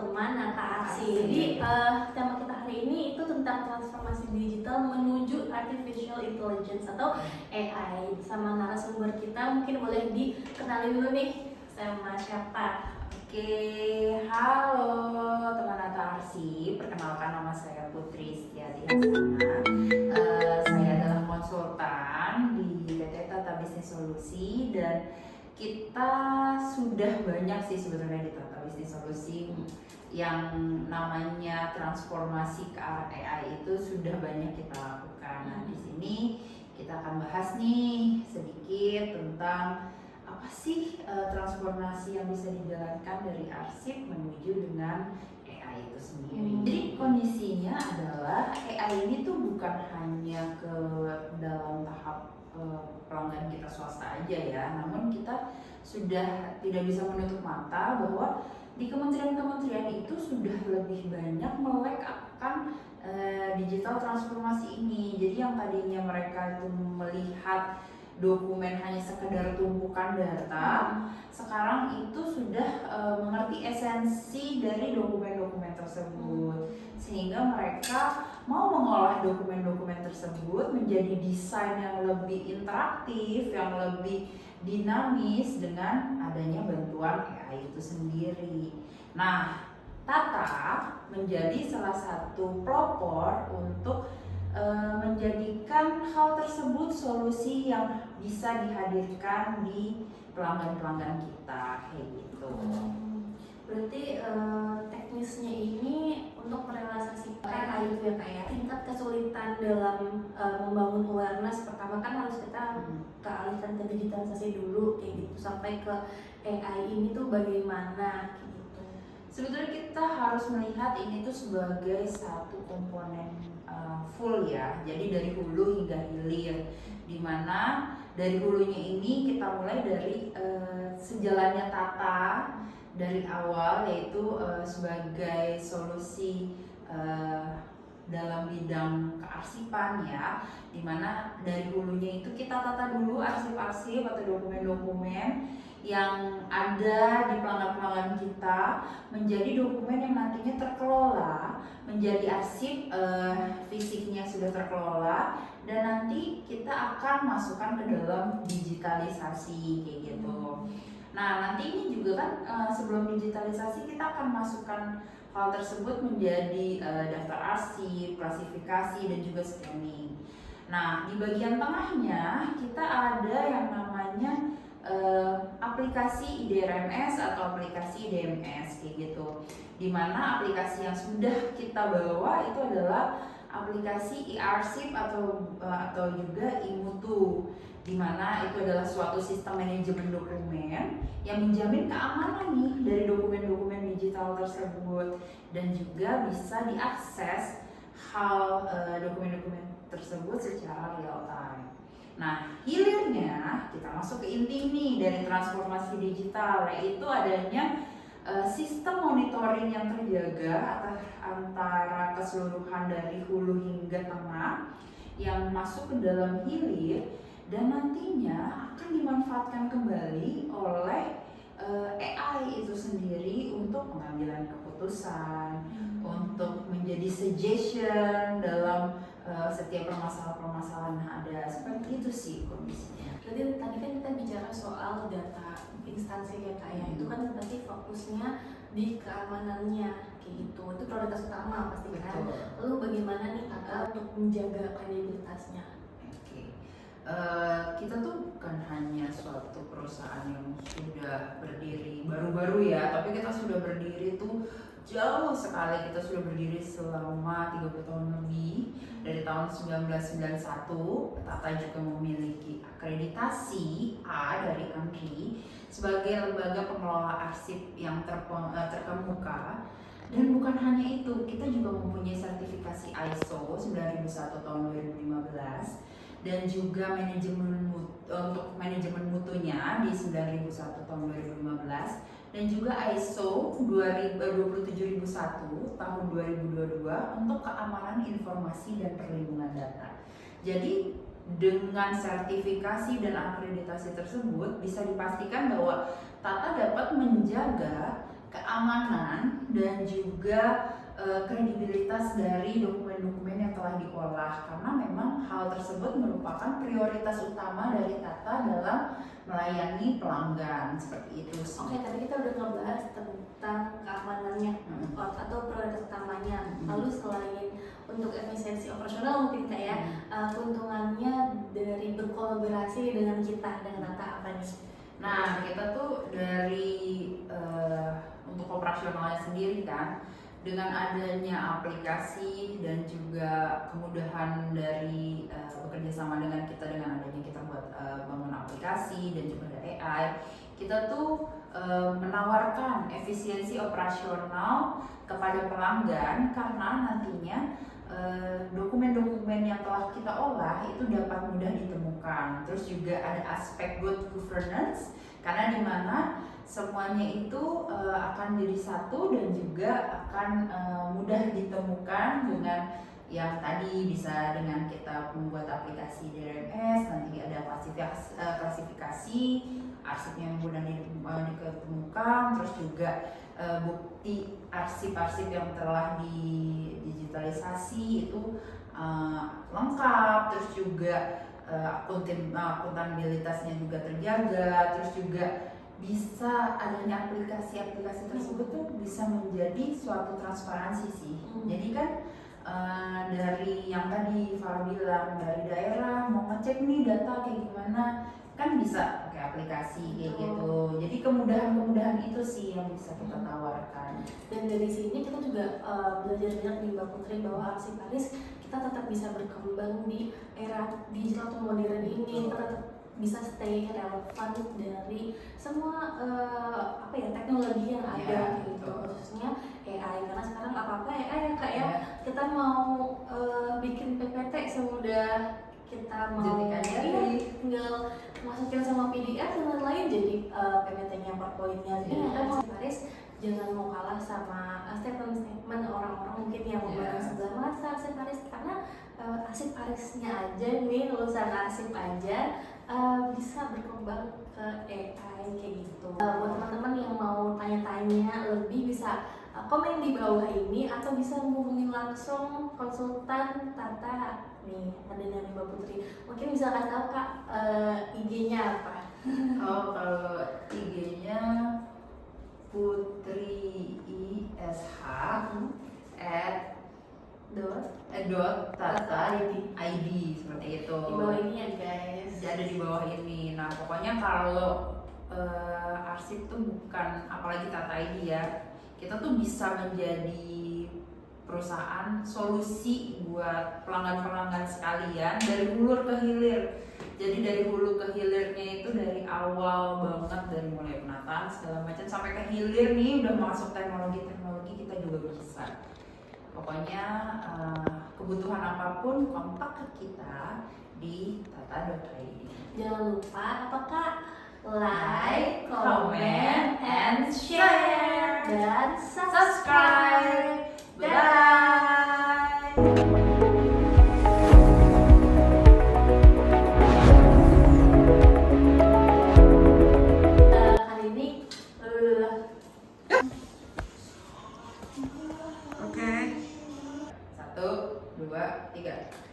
teman Nata Arsy. Jadi tema kita hari ini itu tentang transformasi digital menuju artificial intelligence atau AI. Bersama narasumber kita, mungkin boleh dikenali dulu nih sama siapa? Oke, halo teman Nata Arsy, perkenalkan nama saya Putri Setiati Hasana. Saya adalah konsultan di PT Tata Bisnis Solusi dan kita sudah banyak sih sebenarnya di Tata Bisnis Solusi yang namanya transformasi ke arah AI itu sudah banyak kita lakukan. Nah, di sini kita akan bahas nih sedikit tentang apa sih transformasi yang bisa dijalankan dari arsip menuju dengan AI itu sendiri. Jadi kondisinya adalah AI ini tuh bukan hanya ke dalam tahap pelanggan kita swasta aja ya, namun kita sudah tidak bisa menutup mata bahwa di kementerian-kementerian itu sudah lebih banyak melek akan digital transformasi ini. Jadi yang tadinya mereka itu melihat dokumen hanya sekedar tumpukan data, sekarang itu sudah mengerti esensi dari dokumen-dokumen tersebut, sehingga mereka mau mengolah dokumen-dokumen tersebut menjadi desain yang lebih interaktif, yang lebih dinamis dengan adanya bantuan AI itu sendiri. Nah, Tata menjadi salah satu pelopor untuk menjadikan hal tersebut solusi yang bisa dihadirkan di pelanggan-pelanggan kita, kayak gitu. Berarti teknisnya ini untuk merealisasikan AI itu ya kayak tingkat kesulitan dalam membangun awareness. Pertama kan harus kita kealihkan ke digitalisasi dulu kayak gitu, sampai ke AI ini tuh bagaimana kayak gitu. Sebetulnya kita harus melihat ini tuh sebagai satu komponen full ya, jadi dari hulu hingga hilir, dimana dari hulunya ini kita mulai dari sejalannya Tata dari awal, yaitu sebagai solusi dalam bidang kearsipan ya, dimana dari hulunya itu kita tata dulu arsip-arsip atau dokumen-dokumen yang ada di pelanggan-pelanggan kita menjadi dokumen yang nantinya terkelola menjadi arsip fisiknya sudah terkelola, dan nanti kita akan masukkan ke dalam digitalisasi kayak gitu. Nah, nanti ini juga kan sebelum digitalisasi kita akan masukkan hal tersebut menjadi daftar arsip, klasifikasi, dan juga scanning. Nah, di bagian tengahnya kita ada yang namanya aplikasi IDRMS atau aplikasi DMS kayak gitu, dimana aplikasi yang sudah kita bawa itu adalah aplikasi e-arsip atau juga imutu, dimana itu adalah suatu sistem manajemen dokumen yang menjamin keamanan nih dari dokumen-dokumen digital tersebut, dan juga bisa diakses hal dokumen-dokumen tersebut secara real time. Nah, hilirnya kita masuk ke inti nih dari transformasi digital, yaitu adanya sistem monitoring yang terjaga antara keseluruhan dari hulu hingga tengah yang masuk ke dalam hilir, dan nantinya akan dimanfaatkan kembali oleh AI itu sendiri untuk pengambilan keputusan, untuk menjadi suggestion dalam setiap permasalahan-permasalahan yang ada. Seperti itu sih kondisinya. Jadi tadi kan kita bicara soal data instansi ya kayak itu kan berarti fokusnya di keamanannya kayak gitu, itu prioritas utama pasti kan. Lalu bagaimana nih Tata untuk menjaga kredibilitasnya? Kita tuh bukan hanya suatu perusahaan yang sudah berdiri baru-baru ya, tapi kita sudah berdiri tuh jauh sekali. Kita sudah berdiri selama 30 tahun lebih, dari tahun 1991. Tata juga memiliki akreditasi A dari ANRI sebagai lembaga pengelola arsip yang terkemuka. Dan bukan hanya itu, kita juga mempunyai sertifikasi ISO 9001 tahun 2015, dan juga untuk manajemen mutunya di 9001 tahun 2015, dan juga ISO 27001 tahun 2022 untuk keamanan informasi dan perlindungan data. Jadi dengan sertifikasi dan akreditasi tersebut bisa dipastikan bahwa Tata dapat menjaga keamanan dan juga kredibilitas dari dokumen-dokumen yang telah diolah, karena memang hal tersebut merupakan prioritas utama dari Tata dalam melayani pelanggan, seperti itu sih. Oke, tadi kita udah ngebahas tentang keamanannya atau prioritas utamanya. Lalu selain untuk efisiensi operasional mungkin kayak keuntungannya dari berkolaborasi dengan kita, dengan Tata apa nih? Nah, kita tuh dari untuk operasionalnya sendiri kan, dengan adanya aplikasi dan juga kemudahan dari bekerja sama dengan kita, dengan adanya kita buat bangun aplikasi dan juga ada AI, kita tuh menawarkan efisiensi operasional kepada pelanggan, karena nantinya dokumen-dokumen yang telah kita olah itu dapat mudah ditemukan. Terus juga ada aspek good governance, karena dimana semuanya itu akan jadi satu dan juga akan mudah ditemukan dengan yang tadi bisa dengan kita membuat aplikasi DRMS, nanti ada klasifikasi arsipnya yang mudah ditemukan, terus juga bukti arsip-arsip yang telah digitalisasi itu lengkap, terus juga akuntabilitasnya juga terjaga, terus juga bisa adanya aplikasi-aplikasi tersebut tuh bisa menjadi suatu transparansi sih. Jadi kan dari yang tadi Farah bilang, dari daerah mau ngecek nih data kayak gimana, kan bisa pakai aplikasi kayak gitu. Jadi kemudahan-kemudahan itu sih yang bisa kita tawarkan. Dan dari sini kita juga belajar banyak di Mbak Putri bahwa Arsiparis kita tetap bisa berkembang di era digital atau modern ini. Kita tetap bisa stay relevan dari semua teknologi yang ada gitu, khususnya AI, karena sekarang apa-apa AI ya Kak ya. Kita mau bikin PPT semudah kita mau tinggal masukin sama PDF dan lain-lain jadi PPT-nya PowerPoint-nya. Jadi Arsiparis jangan mau kalah sama statement-statement orang-orang mungkin yang memandang sebelah mata Arsiparis, karena Arsiparisnya aja nih, lulusan arsip aja bisa berkembang ke AI kayak gitu. Buat teman-teman yang mau tanya-tanya lebih bisa komen di bawah ini atau bisa menghubungi langsung konsultan Tata nih, ada dari Mbak Putri. Mungkin bisa kasih tahu Kak IG-nya apa? Oh, kalau IG-nya Putri ISH @tata.id seperti itu. Di bawah ini ya guys. Ada di bawah ini. Nah, pokoknya kalau arsip tuh bukan, apalagi Tata ID ya, kita tuh bisa menjadi perusahaan solusi buat pelanggan-pelanggan sekalian dari hulu ke hilir. Jadi dari hulu ke hilirnya itu dari awal banget, dari mulai penataan segala macam sampai ke hilir nih udah masuk teknologi kita juga bisa. Pokoknya kebutuhan apapun kontak ke kita di tata.id. Jangan lupa apakah like, comment, and share dan subscribe. Bye. Kali ini Oke. 1, 2, 3.